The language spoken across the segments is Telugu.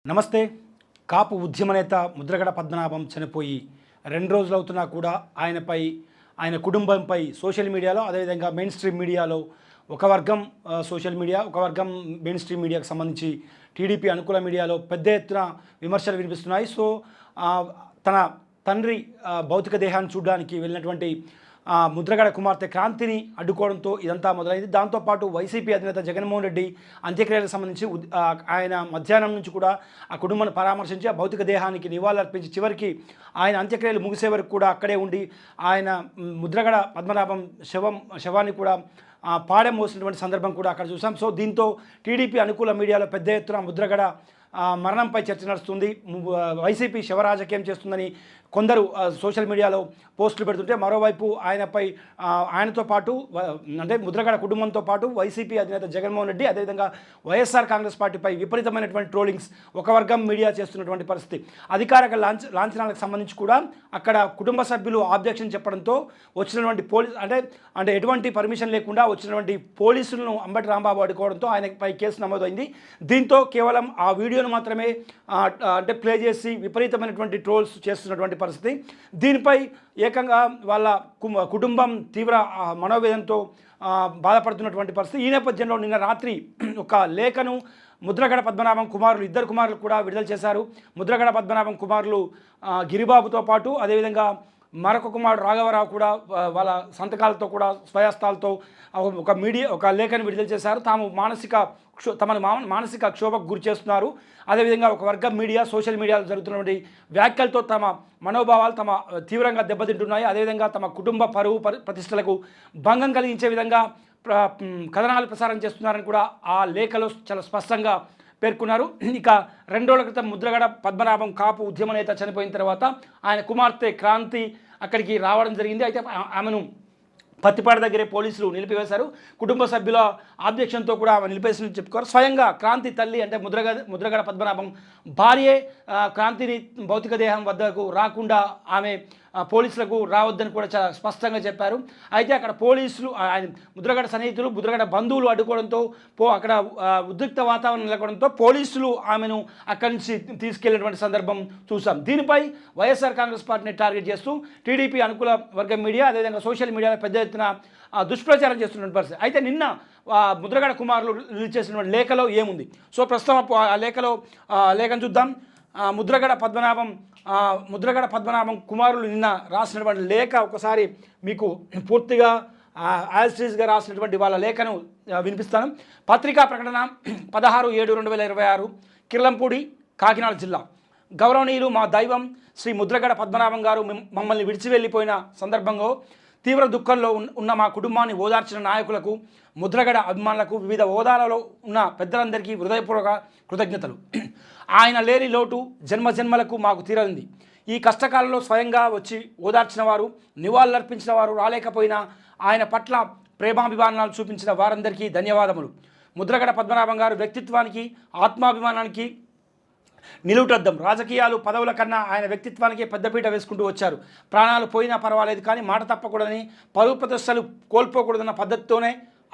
నమస్తే. కాపు ఉద్యమ నేత ముద్రగడ పద్మనాభం చనిపోయి 2 రోజులు అవుతున్నా కూడా ఆయన కుటుంబంపై సోషల్ మీడియాలో అదేవిధంగా మెయిన్ స్ట్రీమ్ మీడియాలో ఒక వర్గం సోషల్ మీడియా, ఒక వర్గం మెయిన్ స్ట్రీమ్ మీడియాకు సంబంధించి టీడీపీ అనుకూల మీడియాలో పెద్ద ఎత్తున విమర్శలు వినిపిస్తున్నాయి. సో తన తండ్రి భౌతిక దేహాన్ని చూడడానికి వెళ్ళినటువంటి ముద్రగడ కుమార్తె క్రాంతిని అడ్డుకోవడంతో ఇదంతా మొదలైంది. దాంతోపాటు వైసీపీ అధినేత జగన్మోహన్ రెడ్డి అంత్యక్రియలకు సంబంధించి ఆయన మధ్యాహ్నం నుంచి కూడా ఆ కుటుంబాన్ని పరామర్శించి ఆ భౌతిక దేహానికి నివాళులర్పించి చివరికి ఆయన అంత్యక్రియలు ముగిసే వరకు కూడా అక్కడే ఉండి ఆయన ముద్రగడ పద్మనాభం శవాన్ని కూడా పాడెం మోసినటువంటి సందర్భం కూడా అక్కడ చూసాం. సో దీంతో టీడీపీ అనుకూల మీడియాలో పెద్ద ఎత్తున ముద్రగడ మరణంపై చర్చ నడుస్తుంది. వైసీపీ శవ రాజకీయం చేస్తుందని కొందరు సోషల్ మీడియాలో పోస్టులు పెడుతుంటే, మరోవైపు ఆయనతో పాటు అంటే ముద్రగడ కుటుంబంతో పాటు వైసీపీ అధినేత జగన్మోహన్ రెడ్డి అదేవిధంగా వైఎస్ఆర్ కాంగ్రెస్ పార్టీపై విపరీతమైనటువంటి ట్రోలింగ్స్ ఒక వర్గం మీడియా చేస్తున్నటువంటి పరిస్థితి. అధికారిక లాంఛనాలకు సంబంధించి కూడా అక్కడ కుటుంబ సభ్యులు ఆబ్జెక్షన్ చెప్పడంతో వచ్చినటువంటి అంటే ఎటువంటి పర్మిషన్ లేకుండా వచ్చినటువంటి పోలీసులను అంబటి రాంబాబు అడ్డుకోవడంతో ఆయనపై కేసు నమోదైంది. దీంతో కేవలం ఆ వీడియోను మాత్రమే అంటే ప్లే చేసి విపరీతమైనటువంటి ట్రోల్స్ చేస్తున్నటువంటి పరిస్థితి. దీనిపై ఏకంగా వాళ్ళ కుటుంబం తీవ్ర మనోవేదనతో బాధపడుతున్నటువంటి పరిస్థితి. ఈ నేపథ్యంలో నిన్న రాత్రి ఒక లేఖను ముద్రగడ పద్మనాభం కుమారులు, ఇద్దరు కుమారులు కూడా విడుదల చేశారు. ముద్రగడ పద్మనాభం కుమారులు గిరిబాబుతో పాటు అదేవిధంగా మరొక కుమారుడు రాఘవరావు కూడా వాళ్ళ సంతకాలతో కూడా స్వయస్తాలతో ఒక లేఖను విడుదల చేశారు. తమను మానసిక క్షోభకు గురి చేస్తున్నారు. అదేవిధంగా ఒక వర్గం మీడియా సోషల్ మీడియాలో జరుగుతున్నటువంటి వ్యాఖ్యలతో తమ మనోభావాలు తీవ్రంగా దెబ్బతింటున్నాయి. అదేవిధంగా తమ కుటుంబ పరువు ప్రతిష్టలకు భంగం కలిగించే విధంగా కథనాలు ప్రసారం చేస్తున్నారని కూడా ఆ లేఖలో చాలా స్పష్టంగా పేర్కొన్నారు. ఇక 2 రోజుల క్రితం ముద్రగడ పద్మనాభం కాపు ఉద్యమ నేత చనిపోయిన తర్వాత ఆయన కుమార్తె క్రాంతి అక్కడికి రావడం జరిగింది. అయితే ఆమెను పత్తిపాడు దగ్గరే పోలీసులు నిలిపివేశారు. కుటుంబ సభ్యుల ఆబ్జెక్షన్తో కూడా ఆమె నిలిపేసి చెప్పుకోరు. స్వయంగా క్రాంతి తల్లి అంటే ముద్రగడ పద్మనాభం భార్యే క్రాంతిని భౌతిక దేహం వద్దకు రాకుండా ఆమె పోలీసులకు రావద్దని కూడా చాలా స్పష్టంగా చెప్పారు. అయితే అక్కడ పోలీసులు ఆయన ముద్రగడ సన్నిహితులు ముద్రగడ బంధువులు అడ్డుకోవడంతో అక్కడ ఉద్రిక్త వాతావరణం నెలకొనడంతో పోలీసులు ఆమెను అక్కడి నుంచి తీసుకెళ్లినటువంటి సందర్భం చూసాం. దీనిపై వైఎస్ఆర్ కాంగ్రెస్ పార్టీని టార్గెట్ చేస్తూ టీడీపీ అనుకూల వర్గం మీడియా అదేవిధంగా సోషల్ మీడియాలో పెద్ద ఎత్తున దుష్ప్రచారం చేస్తున్నటువంటి పరిస్థితి. అయితే నిన్న ముద్రగడ కుమారులు రిలీజ్ చేసినటువంటి లేఖలో ఏముంది? సో ప్రస్తుతం ఆ లేఖను చూద్దాం. ముద్రగడ పద్మనాభం కుమారులు నిన్న రాసినటువంటి లేఖ ఒకసారి మీకు పూర్తిగా యాజ్టీజ్గా రాసినటువంటి వాళ్ళ లేఖను వినిపిస్తాను. పత్రికా ప్రకటన 16/7/2026 కిర్లంపూడి, కాకినాడ జిల్లా. గౌరవనీయులు మా దైవం శ్రీ ముద్రగడ పద్మనాభం గారు మమ్మల్ని విడిచి వెళ్ళిపోయిన సందర్భంగా తీవ్ర దుఃఖంలో ఉన్న మా కుటుంబాన్ని ఓదార్చిన నాయకులకు, ముద్రగడ అభిమానులకు, వివిధ హోదాలలో ఉన్న పెద్దలందరికీ హృదయపూర్వక కృతజ్ఞతలు. ఆయన లేని లోటు జన్మజన్మలకు మాకు తీరనింది. ఈ కష్టకాలంలో స్వయంగా వచ్చి ఓదార్చిన వారు, నివాళులర్పించిన వారు రాలేకపోయినా ఆయన పట్ల ప్రేమాభిమానాలు చూపించిన వారందరికీ ధన్యవాదములు. ముద్రగడ పద్మనాభం గారు వ్యక్తిత్వానికి, ఆత్మాభిమానానికి నిలువుటద్దం. రాజకీయాలు, పదవుల కన్నా ఆయన వ్యక్తిత్వానికి పెద్దపీట వేసుకుంటూ వచ్చారు. ప్రాణాలు పోయినా పర్వాలేదు కానీ మాట తప్పకూడదని, పరువు ప్రతిష్టలు కోల్పోకూడదన్న పద్ధతితోనే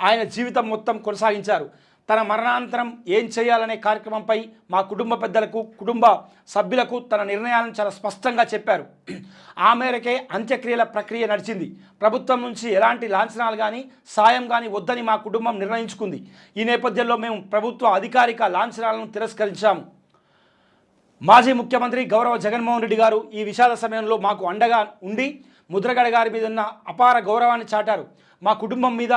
ఆయన జీవితం మొత్తం కొనసాగించారు. తన మరణానంతరం ఏం చేయాలనే కార్యక్రమంపై మా కుటుంబ పెద్దలకు, కుటుంబ సభ్యులకు తన నిర్ణయాలను చాలా స్పష్టంగా చెప్పారు. ఆ మేరకే అంత్యక్రియల ప్రక్రియ నడిచింది. ప్రభుత్వం నుంచి ఎలాంటి లాంఛనాలు కానీ సాయం కానీ వద్దని మా కుటుంబం నిర్ణయించుకుంది. ఈ నేపథ్యంలో మేము ప్రభుత్వ అధికారిక లాంఛనాలను తిరస్కరించాము. మాజీ ముఖ్యమంత్రి గౌరవ జగన్మోహన్ రెడ్డి గారు ఈ విషాద సమయంలో మాకు అండగా ఉండి ముద్రగడ గారి మీద ఉన్న అపార గౌరవాన్ని చాటారు. మా కుటుంబం మీద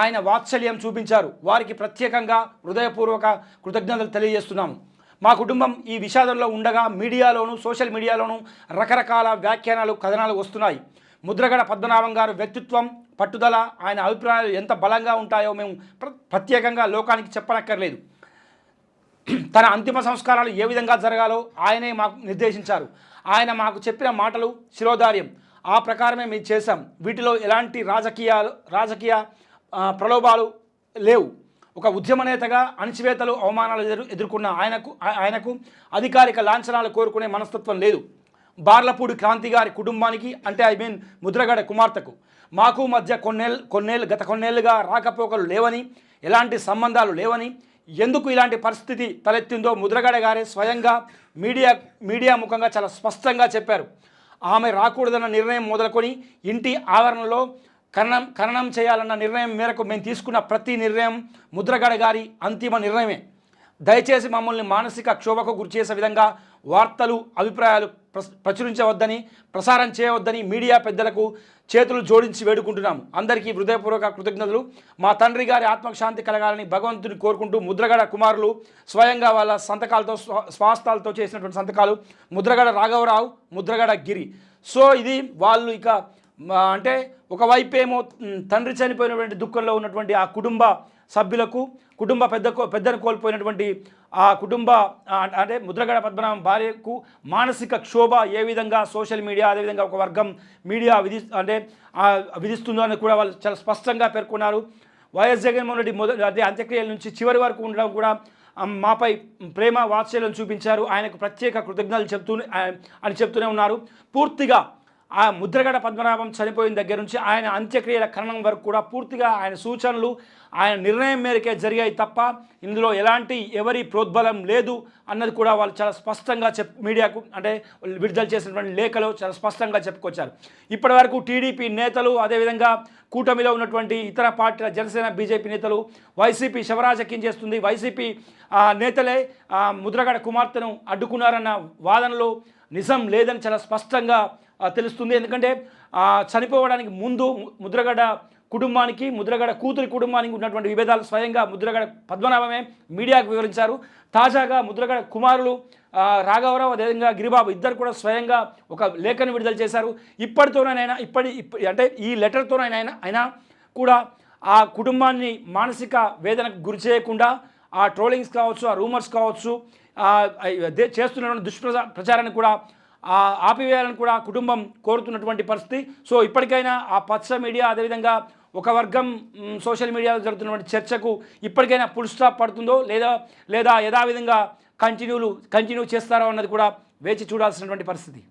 ఆయన వాత్సల్యం చూపించారు. వారికి ప్రత్యేకంగా హృదయపూర్వక కృతజ్ఞతలు తెలియజేస్తున్నాము. మా కుటుంబం ఈ విషాదంలో ఉండగా మీడియాలోనూ సోషల్ మీడియాలోనూ రకరకాల వ్యాఖ్యానాలు, కథనాలు వస్తున్నాయి. ముద్రగడ పద్మనాభం గారు వ్యక్తిత్వం, పట్టుదల, ఆయన అభిప్రాయాలు ఎంత బలంగా ఉంటాయో మేము ప్రత్యేకంగా లోకానికి చెప్పనక్కర్లేదు. తన అంతిమ సంస్కారాలు ఏ విధంగా జరగాలో ఆయనే మాకు నిర్దేశించారు. ఆయన మాకు చెప్పిన మాటలు శిరోధార్యం. ఆ ప్రకారమే మేము చేశాం. వీటిలో ఎలాంటి రాజకీయ ప్రలోభాలు లేవు. ఒక ఉద్యమ నేతగా అణచివేతలు, అవమానాలు ఎదుర్కొన్న ఆయనకు అధికారిక లాంఛనాలు కోరుకునే మనస్తత్వం లేదు. బార్లపూడి క్రాంతి గారి కుటుంబానికి అంటే ముద్రగడ కుమార్తెకు మాకు మధ్య గత కొన్నేళ్లుగా రాకపోకలు లేవని, ఎలాంటి సంబంధాలు లేవని, ఎందుకు ఇలాంటి పరిస్థితి తలెత్తిందో ముద్రగడ గారే స్వయంగా మీడియా ముఖంగా చాలా స్పష్టంగా చెప్పారు. ఆమె రాకూడదన్న నిర్ణయం మొదలుకొని ఇంటి ఆవరణలో ఖననం చేయాలన్న నిర్ణయం మేరకు మేము తీసుకున్న ప్రతి నిర్ణయం ముద్రగడ గారి అంతిమ నిర్ణయమే. దయచేసి మమ్మల్ని మానసిక క్షోభకు గురిచేసే విధంగా వార్తలు అభిప్రాయాలు ప్రచురించవద్దని, ప్రసారం చేయవద్దని మీడియా పెద్దలకు చేతులు జోడించి వేడుకుంటున్నాము. అందరికీ హృదయపూర్వక కృతజ్ఞతలు. మా తండ్రి గారి ఆత్మశాంతి కలగాలని భగవంతుని కోరుకుంటూ ముద్రగడ కుమారులు స్వయంగా వాళ్ళ సంతకాలతో స్వాస్థాలతో చేసినటువంటి సంతకాలు ముద్రగడ రాఘవరావు, ముద్రగడ గిరి. సో ఇది వాళ్ళు ఇక అంటే ఒకవైపు ఏమో తండ్రి చనిపోయినటువంటి దుఃఖంలో ఉన్నటువంటి ఆ కుటుంబ సభ్యులకు, పెద్దను కోల్పోయినటువంటి ఆ కుటుంబ అంటే ముద్రగడ పద్మనాభం భార్యకు మానసిక క్షోభ ఏ విధంగా సోషల్ మీడియా అదేవిధంగా ఒక వర్గం మీడియా విధిస్తుందో అని కూడా వాళ్ళు చాలా స్పష్టంగా పేర్కొన్నారు. వైఎస్ జగన్మోహన్ రెడ్డి అంత్యక్రియల నుంచి చివరి వరకు ఉండడం కూడా మాపై ప్రేమ వాత్సల్యం చూపించారు, ఆయనకు ప్రత్యేక కృతజ్ఞతలు చెప్తూనే ఉన్నారు. పూర్తిగా ఆ ముద్రగడ పద్మనాభం చనిపోయిన దగ్గర నుంచి ఆయన అంత్యక్రియల ఖననం వరకు కూడా పూర్తిగా ఆయన సూచనలు, ఆయన నిర్ణయం మేరకే జరిగాయి తప్ప ఇందులో ఎలాంటి ఎవరి ప్రోద్బలం లేదు అన్నది కూడా వాళ్ళు చాలా స్పష్టంగా మీడియాకు అంటే విడుదల చేసినటువంటి లేఖలో చాలా స్పష్టంగా చెప్పుకొచ్చారు. ఇప్పటి వరకు టీడీపీ నేతలు అదేవిధంగా కూటమిలో ఉన్నటువంటి ఇతర పార్టీల జనసేన బీజేపీ నేతలు వైసీపీ శవరాజకీయం చేస్తుంది, వైసీపీ నేతలే ముద్రగడ కుమార్తెను అడ్డుకున్నారన్న వాదనలో నిజం లేదని చాలా స్పష్టంగా తెలుస్తుంది. ఎందుకంటే చనిపోవడానికి ముందు ముద్రగడ కుటుంబానికి, ముద్రగడ కూతురి కుటుంబానికి ఉన్నటువంటి విభేదాలు స్వయంగా ముద్రగడ పద్మనాభమే మీడియాకు వివరించారు. తాజాగా ముద్రగడ కుమారులు రాఘవరావు అదేవిధంగా గిరిబాబు ఇద్దరు కూడా స్వయంగా ఒక లేఖను విడుదల చేశారు. ఇప్పటితోనైనా అంటే ఈ లెటర్తోనైనా కూడా ఆ కుటుంబాన్ని మానసిక వేదనకు గురి చేయకుండా ఆ ట్రోలింగ్స్ కావచ్చు, ఆ రూమర్స్ కావచ్చు, చేస్తున్నటువంటి ప్రచారాన్ని కూడా ఆపివేయాలని కూడా కుటుంబం కోరుతున్నటువంటి పరిస్థితి. సో ఇప్పటికైనా ఆ పచ్చ మీడియా అదేవిధంగా ఒక వర్గం సోషల్ మీడియాలో జరుగుతున్నటువంటి చర్చకు ఇప్పటికైనా ఫుల్ స్టాప్ పడుతుందో లేదా యథావిధంగా కంటిన్యూ చేస్తారో అన్నది కూడా వేచి చూడాల్సినటువంటి పరిస్థితి.